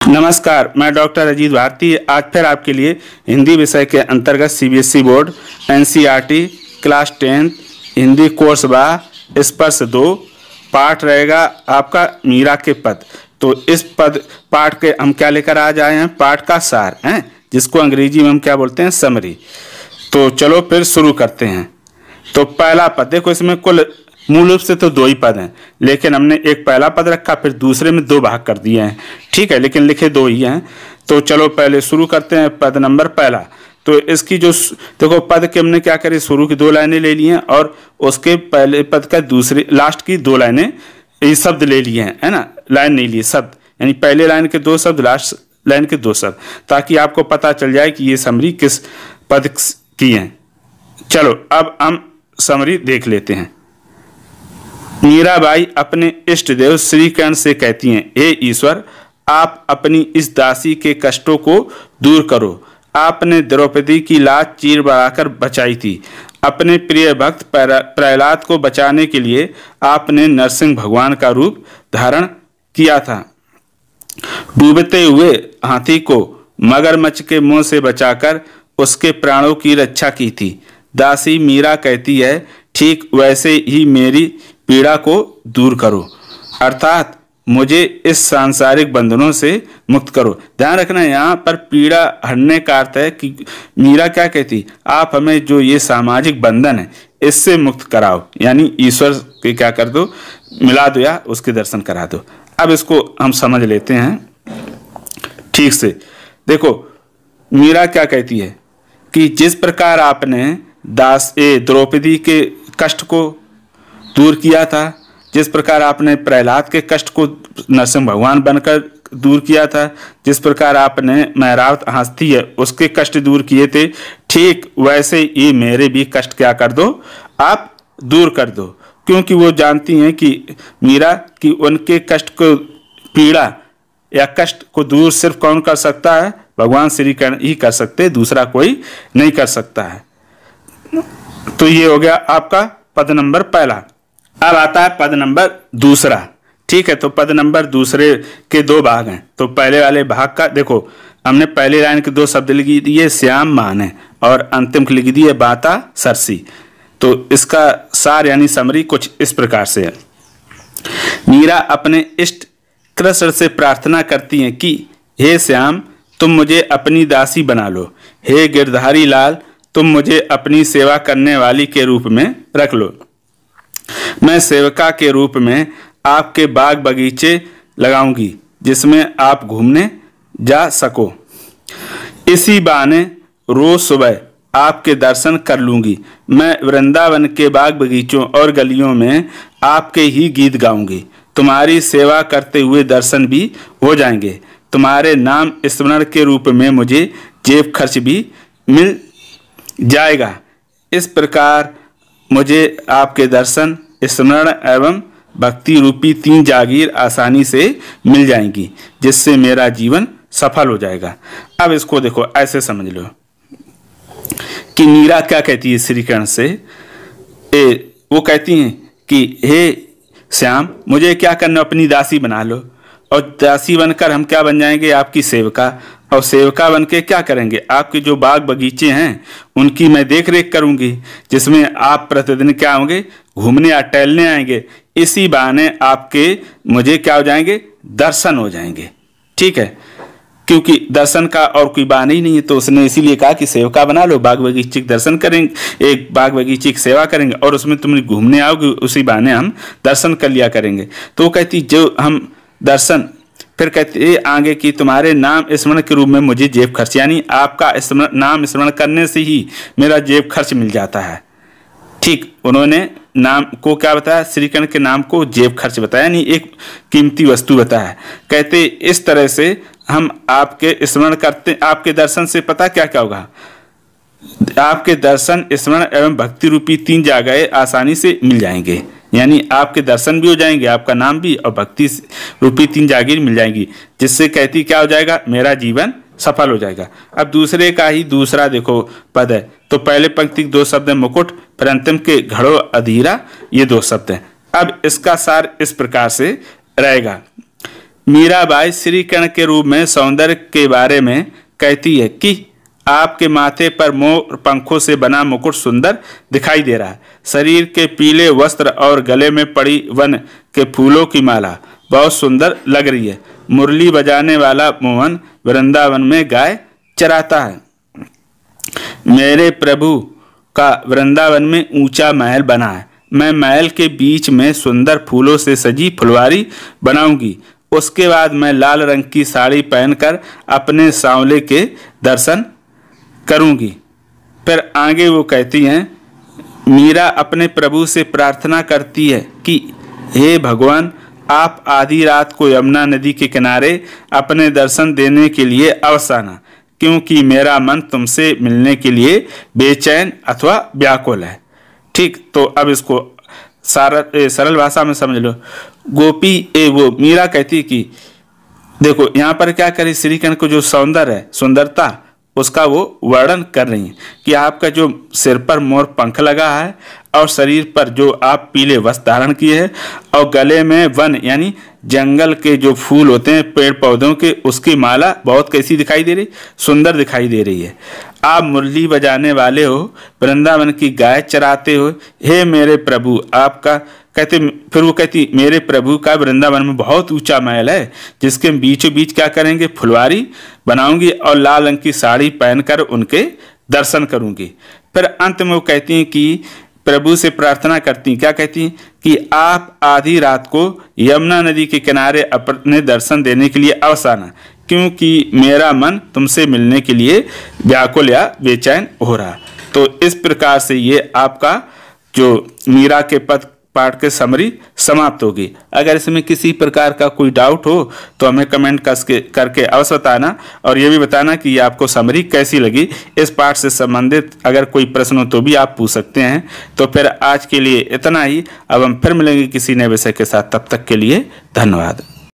नमस्कार, मैं डॉक्टर अजीत भारती आज फिर आपके लिए हिंदी विषय के अंतर्गत CBSE board NCERT class 10 Hindi course बा स्पर्श 2 पाठ रहेगा आपका मीरा के पद। तो इस पाठ के हम क्या लेकर आ जाए हैं, पाठ का सार हैं, जिसको अंग्रेजी में हम क्या बोलते हैं, समरी। तो चलो फिर शुरू करते हैं। तो पहला पद देखो, इसमें कुल मूल रूप से तो 2 ही पद हैं, लेकिन हमने एक पहला पद रखा, फिर दूसरे में 2 भाग कर दिए हैं, ठीक है, लेकिन लिखे 2 ही हैं। तो चलो पहले शुरू करते हैं। पद नंबर पहला, तो इसकी जो देखो पद के हमने क्या करी, शुरू की 2 लाइनें ले ली हैं और उसके पहले पद का दूसरी लास्ट की 2 लाइनें ये शब्द ले लिए हैं, है ना, लाइन नहीं लिए शब्द, यानी पहले लाइन के 2 शब्द, लास्ट लाइन के 2 शब्द, ताकि आपको पता चल जाए कि ये समरी किस पद की हैं। चलो अब हम समरी देख लेते हैं। मीराबाई अपने इष्ट देव श्री कृष्ण से कहती हैं, हे ईश्वर, आप अपनी इस दासी के कष्टों को दूर करो। आपने द्रौपदी की लाज चीर बढ़ाकर बचाई थी। अपने प्रिय भक्त प्रहलाद को बचाने के लिए आपने नरसिंह भगवान का रूप धारण किया था। डूबते हुए हाथी को मगरमच्छ के मुंह से बचाकर उसके प्राणों की रक्षा की थी। दासी मीरा कहती है, ठीक वैसे ही मेरी पीड़ा को दूर करो, अर्थात मुझे इस सांसारिक बंधनों से मुक्त करो। ध्यान रखना, यहाँ पर पीड़ा हटने का अर्थ है कि मीरा क्या कहती, आप हमें जो ये सामाजिक बंधन है इससे मुक्त कराओ, यानी ईश्वर के क्या कर दो, मिला दो या उसके दर्शन करा दो। अब इसको हम समझ लेते हैं ठीक से। देखो मीरा क्या कहती है कि जिस प्रकार आपने द्रौपदी के कष्ट को दूर किया था, जिस प्रकार आपने प्रहलाद के कष्ट को नरसिंह भगवान बनकर दूर किया था, जिस प्रकार आपने मैरावत हस्ती है उसके कष्ट दूर किए थे, ठीक वैसे ही मेरे भी कष्ट क्या कर दो, आप दूर कर दो। क्योंकि वो जानती हैं कि मीरा कि उनके कष्ट को, पीड़ा या कष्ट को दूर सिर्फ कौन कर सकता है, भगवान श्री कृष्ण ही कर सकते, दूसरा कोई नहीं कर सकता है। तो ये हो गया आपका पद नंबर पहला। अब आता है पद नंबर दूसरा, ठीक है। तो पद नंबर दूसरे के 2 भाग हैं। तो पहले वाले भाग का देखो, हमने पहली लाइन के 2 शब्द लिख दिए, श्याम माने, और अंतिम लिख दिए बाता सरसी। तो इसका सार यानी समरी कुछ इस प्रकार से है। मीरा अपने इष्ट कृष्ण से प्रार्थना करती हैं कि हे श्याम, तुम मुझे अपनी दासी बना लो। हे गिरधारी लाल, तुम मुझे अपनी सेवा करने वाली के रूप में रख लो। मैं सेवका के रूप में आपके बाग बगीचे लगाऊंगी, जिसमें आप घूमने जा सको। इसी बहाने रोज सुबह आपके दर्शन कर लूंगी। मैं वृंदावन के बाग बगीचों और गलियों में आपके ही गीत गाऊंगी। तुम्हारी सेवा करते हुए दर्शन भी हो जाएंगे। तुम्हारे नाम स्मरण के रूप में मुझे जेब खर्च भी मिल जाएगा। इस प्रकार मुझे आपके दर्शन, स्मरण एवं भक्ति रूपी 3 जागीर आसानी से मिल जाएंगी, जिससे मेरा जीवन सफल हो जाएगा। अब इसको देखो ऐसे समझ लो कि मीरा क्या कहती है श्री कृष्ण से, वो कहती हैं कि हे श्याम, मुझे क्या करना, अपनी दासी बना लो, और दासी बनकर हम क्या बन जाएंगे, आपकी सेवका, और सेवका बन के क्या करेंगे, आपके जो बाग बगीचे हैं उनकी मैं देख रेख करूंगी, जिसमें आप प्रतिदिन क्या होंगे, घूमने या टहलने आएंगे। इसी बहाने आपके मुझे क्या हो जाएंगे, दर्शन हो जाएंगे, ठीक है। क्योंकि दर्शन का और कोई बहाना ही नहीं है, तो उसने इसीलिए कहा कि सेवका बना लो, बाग बगीचे के दर्शन करेंगे, एक बाग बगीचे की सेवा करेंगे, और उसमें तुम घूमने आओगे, उसी बहाने हम दर्शन कर लिया करेंगे। तो वो कहती जो हम दर्शन, फिर कहते आगे कि तुम्हारे नाम स्मरण के रूप में मुझे जेब खर्च, यानी आपका नाम स्मरण करने से ही मेरा जेब खर्च मिल जाता है, ठीक। उन्होंने नाम को क्या बताया, श्री कृष्ण के नाम को जेब खर्च बताया, यानी एक कीमती वस्तु बताया। कहते इस तरह से हम आपके स्मरण करते, आपके दर्शन से पता क्या क्या होगा, आपके दर्शन, स्मरण एवं भक्ति रूपी 3 जगह आसानी से मिल जाएंगे, यानी आपके दर्शन भी हो जाएंगे, आपका नाम भी, और भक्ति रूपी 3 जागीर मिल जाएंगी, जिससे कहती क्या हो जाएगा, मेरा जीवन सफल हो जाएगा। अब दूसरे का ही दूसरा देखो पद है। तो पहले पंक्ति के 2 शब्द है मुकुट, फिर अंतिम के घड़ो अधीरा, ये 2 शब्द हैं। अब इसका सार इस प्रकार से रहेगा मीराबाई श्री कृष्ण के रूप में सौंदर्य के बारे में कहती है कि आपके माथे पर मोर पंखों से बना मुकुट सुंदर दिखाई दे रहा है। शरीर के पीले वस्त्र और गले में पड़ी वन के फूलों की माला बहुत सुंदर लग रही है। मुरली बजाने वाला मोहन वृंदावन में गाय चराता है। मेरे प्रभु का वृंदावन में ऊंचा महल बना है। मैं महल के बीच में सुंदर फूलों से सजी फुलवारी बनाऊंगी। उसके बाद मैं लाल रंग की साड़ी पहनकर अपने सांवले के दर्शन करूंगी। फिर आगे वो कहती हैं, मीरा अपने प्रभु से प्रार्थना करती है कि हे भगवान, आप आधी रात को यमुना नदी के किनारे अपने दर्शन देने के लिए अवश्य आना, क्योंकि मेरा मन तुमसे मिलने के लिए बेचैन अथवा व्याकुल है। ठीक, तो अब इसको सरल भाषा में समझ लो। वो मीरा कहती कि देखो यहाँ पर क्या करी, श्री कृष्ण को जो सौंदर्य है, सुंदरता, उसका वो वर्णन कर रही हैं कि आपका जो सिर पर मोर पंख लगा है और शरीर पर जो आप पीले वस्त्र धारण किए हैं और गले में वन यानी जंगल के जो फूल होते हैं पेड़ पौधों के, उसकी माला बहुत कैसी दिखाई दे रही, सुंदर दिखाई दे रही है। आप मुरली बजाने वाले हो, वृंदावन की गाय चराते हो। हे मेरे प्रभु, आपका कहते, फिर वो कहती, मेरे प्रभु का वृंदावन में बहुत ऊंचा महल है, जिसके बीचों बीच क्या करेंगे, फुलवारी बनाऊंगी और लाल रंग की साड़ी पहनकर उनके दर्शन करूंगी। फिर अंत में वो कहती हैं कि प्रभु से प्रार्थना करती हैं, क्या कहती हैं कि आप आधी रात को यमुना नदी के किनारे अपने दर्शन देने के लिए अवश्य आना, क्योंकि मेरा मन तुमसे मिलने के लिए व्याकुल या बेचैन हो रहा। तो इस प्रकार से ये आपका जो मीरा के पद पाठ के समरी समाप्त होगी। अगर इसमें किसी प्रकार का कोई डाउट हो तो हमें कमेंट करके अवश्य बताना और ये भी बताना कि ये आपको समरी कैसी लगी। इस पाठ से संबंधित अगर कोई प्रश्न हो तो भी आप पूछ सकते हैं। तो फिर आज के लिए इतना ही। अब हम फिर मिलेंगे किसी नए विषय के साथ। तब तक के लिए धन्यवाद।